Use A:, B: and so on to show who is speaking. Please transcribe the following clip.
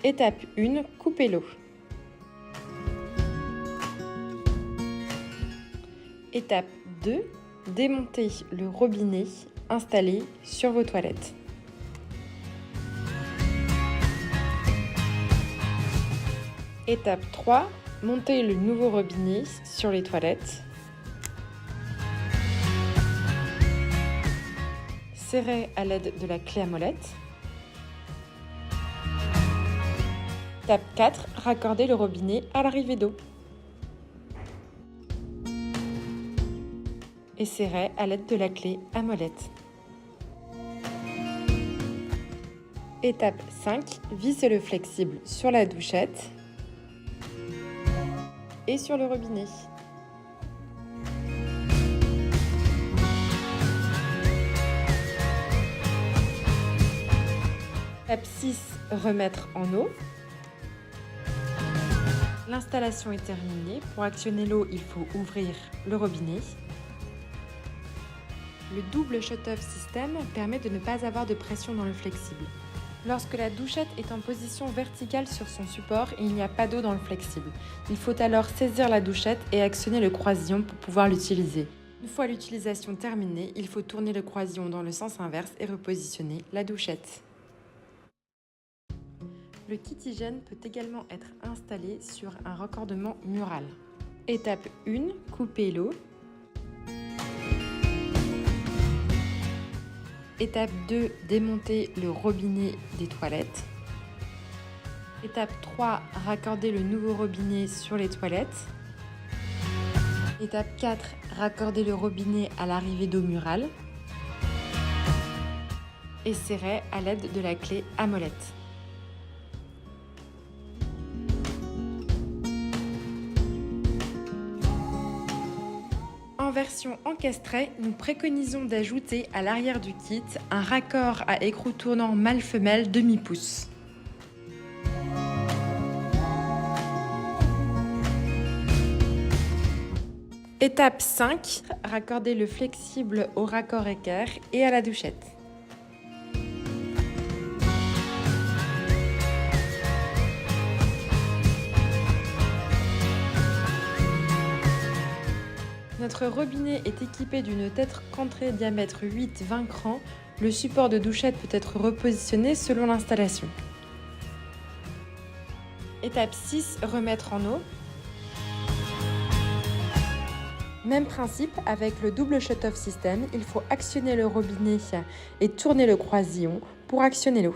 A: Étape 1, couper l'eau. Étape 2, démonter le robinet installé sur vos toilettes. Étape 3, monter le nouveau robinet sur les toilettes. Serrer à l'aide de la clé à molette. Étape 4, raccorder le robinet à l'arrivée d'eau. Et serrer à l'aide de la clé à molette. Étape 5, visser le flexible sur la douchette et sur le robinet. Étape 6, remettre en eau. L'installation est terminée. Pour actionner l'eau, il faut ouvrir le robinet. Le double shut-off système permet de ne pas avoir de pression dans le flexible. Lorsque la douchette est en position verticale sur son support, il n'y a pas d'eau dans le flexible. Il faut alors saisir la douchette et actionner le croisillon pour pouvoir l'utiliser. Une fois l'utilisation terminée, il faut tourner le croisillon dans le sens inverse et repositionner la douchette. Le kit hygiène peut également être installé sur un raccordement mural. Étape 1, couper l'eau. Étape 2, démonter le robinet des toilettes. Étape 3, raccorder le nouveau robinet sur les toilettes. Étape 4, raccorder le robinet à l'arrivée d'eau murale. Et serrer à l'aide de la clé à molette. En version encastrée, nous préconisons d'ajouter à l'arrière du kit un raccord à écrou tournant mâle-femelle demi-pouce. Étape 5, raccorder le flexible au raccord équerre et à la douchette. Notre robinet est équipé d'une tête rentrée diamètre 8-20 crans. Le support de douchette peut être repositionné selon l'installation. Étape 6, remettre en eau. Même principe avec le double shut-off système, il faut actionner le robinet et tourner le croisillon pour actionner l'eau.